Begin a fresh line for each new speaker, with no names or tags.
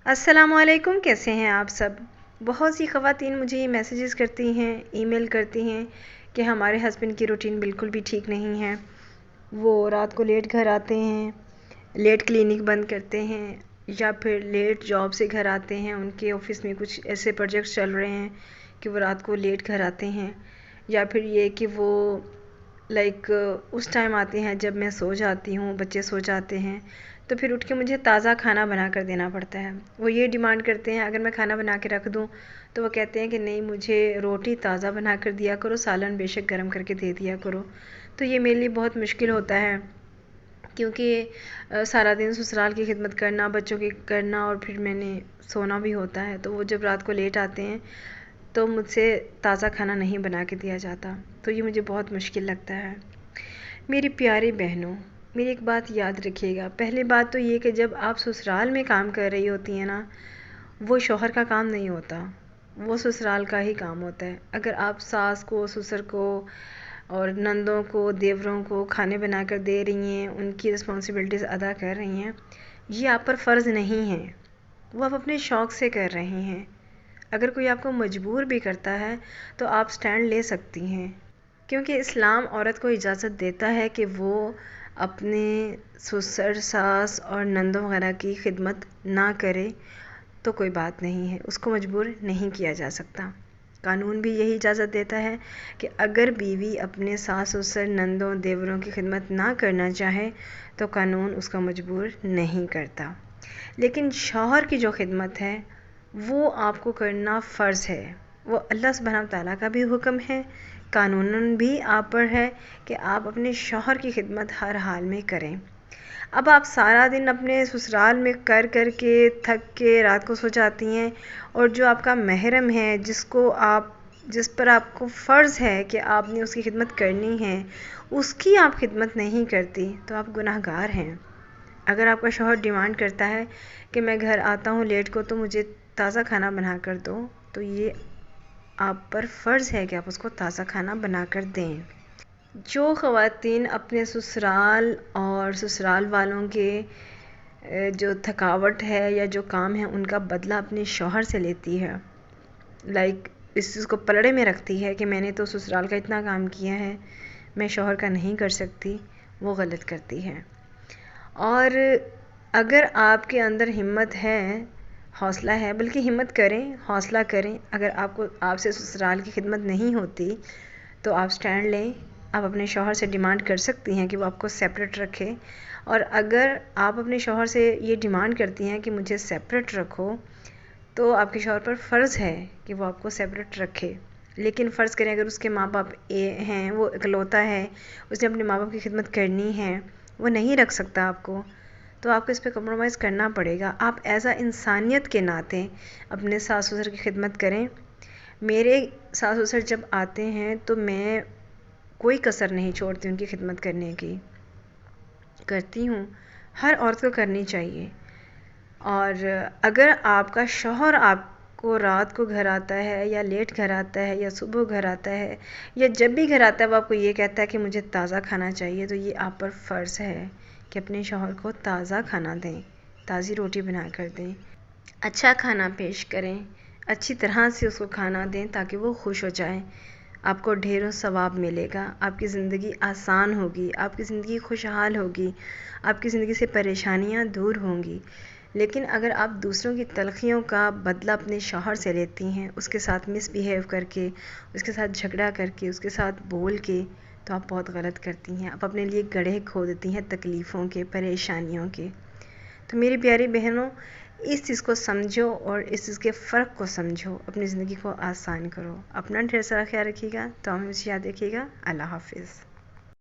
السلام علیکم، کیسے ہیں آپ سب؟ بہت سی خواتین مجھے یہ میسیجز کرتی ہیں، ای میل کرتی ہیں کہ ہمارے ہسبینڈ کی روٹین بالکل بھی ٹھیک نہیں ہے، وہ رات کو لیٹ گھر آتے ہیں، لیٹ کلینک بند کرتے ہیں، یا پھر لیٹ جاب سے گھر آتے ہیں، ان کے آفس میں کچھ ایسے پروجیکٹس چل رہے ہیں کہ وہ رات کو لیٹ گھر آتے ہیں، یا پھر یہ کہ وہ اس ٹائم آتے ہیں جب میں سو جاتی ہوں، بچے سو جاتے ہیں، تو پھر اٹھ کے مجھے تازہ کھانا بنا کر دینا پڑتا ہے۔ وہ یہ ڈیمانڈ کرتے ہیں، اگر میں کھانا بنا کے رکھ دوں تو وہ کہتے ہیں کہ نہیں، مجھے روٹی تازہ بنا کر دیا کرو، سالن بے شک گرم کر کے دے دیا کرو۔ تو یہ میرے لیے بہت مشکل ہوتا ہے، کیونکہ سارا دن سسرال کی خدمت کرنا، بچوں کی کرنا، اور پھر میں نے سونا بھی ہوتا ہے، تو وہ جب رات کو لیٹ آتے ہیں تو مجھ سے تازہ کھانا نہیں بنا کے دیا جاتا، تو یہ مجھے بہت مشکل لگتا ہے۔ میری پیاری بہنوں، میری ایک بات یاد رکھیے گا۔ پہلی بات تو یہ کہ جب آپ سسرال میں کام کر رہی ہوتی ہیں نا، وہ شوہر کا کام نہیں ہوتا، وہ سسرال کا ہی کام ہوتا ہے۔ اگر آپ ساس کو، سسر کو اور نندوں کو، دیوروں کو کھانے بنا کر دے رہی ہیں، ان کی رسپانسبلٹیز ادا کر رہی ہیں، یہ آپ پر فرض نہیں ہے، وہ آپ اپنے شوق سے کر رہی ہیں۔ اگر کوئی آپ کو مجبور بھی کرتا ہے تو آپ سٹینڈ لے سکتی ہیں، کیونکہ اسلام عورت کو اجازت دیتا ہے کہ وہ اپنے سسر، ساس اور نندوں وغیرہ کی خدمت نہ کرے، تو کوئی بات نہیں ہے، اس کو مجبور نہیں کیا جا سکتا۔ قانون بھی یہی اجازت دیتا ہے کہ اگر بیوی اپنے ساس، سسر، نندوں، دیوروں کی خدمت نہ کرنا چاہے تو قانون اس کا مجبور نہیں کرتا، لیکن شوہر کی جو خدمت ہے وہ آپ کو کرنا فرض ہے۔ وہ اللہ سبحانہ وتعالیٰ کا بھی حکم ہے، قانوناً بھی آپ پر ہے کہ آپ اپنے شوہر کی خدمت ہر حال میں کریں۔ اب آپ سارا دن اپنے سسرال میں کر کر کے تھک کے رات کو سو جاتی ہیں، اور جو آپ کا محرم ہے، جس پر آپ کو فرض ہے کہ آپ نے اس کی خدمت کرنی ہے، اس کی آپ خدمت نہیں کرتی تو آپ گناہ گار ہیں۔ اگر آپ کا شوہر ڈیمانڈ کرتا ہے کہ میں گھر آتا ہوں لیٹ کو تو مجھے تازہ کھانا بنا کر دو، تو یہ آپ پر فرض ہے کہ آپ اس کو تازہ کھانا بنا کر دیں۔ جو خواتین اپنے سسرال اور سسرال والوں کے جو تھکاوٹ ہے یا جو کام ہے ان کا بدلہ اپنے شوہر سے لیتی ہے، اس چیز کو پلڑے میں رکھتی ہے کہ میں نے تو سسرال کا اتنا کام کیا ہے، میں شوہر کا نہیں کر سکتی، وہ غلط کرتی ہے۔ اور اگر آپ کے اندر ہمت ہے، حوصلہ ہے، بلکہ ہمت کریں، حوصلہ کریں، اگر آپ سے سسرال کی خدمت نہیں ہوتی تو آپ سٹینڈ لیں، آپ اپنے شوہر سے ڈیمانڈ کر سکتی ہیں کہ وہ آپ کو سیپریٹ رکھے۔ اور اگر آپ اپنے شوہر سے یہ ڈیمانڈ کرتی ہیں کہ مجھے سیپریٹ رکھو، تو آپ کے شوہر پر فرض ہے کہ وہ آپ کو سیپریٹ رکھے۔ لیکن فرض کریں اگر اس کے ماں باپ ہیں، وہ اکلوتا ہے، اس نے اپنے ماں باپ کی خدمت کرنی ہے، وہ نہیں رکھ سکتا آپ کو، تو آپ کو اس پہ کمپرومائز کرنا پڑے گا۔ آپ ایز اے انسانیت کے ناطے اپنے ساس سسر کی خدمت کریں۔ میرے ساس سسر جب آتے ہیں تو میں کوئی کسر نہیں چھوڑتی ان کی خدمت کرنے کی، کرتی ہوں، ہر عورت کو کرنی چاہیے۔ اور اگر آپ کا شوہر آپ کو رات کو گھر آتا ہے یا لیٹ گھر آتا ہے یا صبح گھر آتا ہے یا جب بھی گھر آتا ہے وہ آپ کو یہ کہتا ہے کہ مجھے تازہ کھانا چاہیے، تو یہ آپ پر فرض ہے کہ اپنے شوہر کو تازہ کھانا دیں، تازی روٹی بنا کر دیں، اچھا کھانا پیش کریں، اچھی طرح سے اس کو کھانا دیں تاکہ وہ خوش ہو جائیں۔ آپ کو ڈھیروں ثواب ملے گا، آپ کی زندگی آسان ہوگی، آپ کی زندگی خوشحال ہوگی، آپ کی زندگی سے پریشانیاں دور ہوں گی۔ لیکن اگر آپ دوسروں کی تلخیوں کا بدلہ اپنے شوہر سے لیتی ہیں، اس کے ساتھ مس بیہیو کر کے، اس کے ساتھ جھگڑا کر کے، اس کے ساتھ بول کے، تو آپ بہت غلط کرتی ہیں، آپ اپنے لیے گڑھے کھودتی ہیں تکلیفوں کے، پریشانیوں کے۔ تو میری پیاری بہنوں، اس چیز کو سمجھو اور اس چیز کے فرق کو سمجھو، اپنی زندگی کو آسان کرو۔ اپنا ڈھیر سارا خیال رکھیے گا، تو ہمیں یاد رکھیے گا۔ اللہ حافظ۔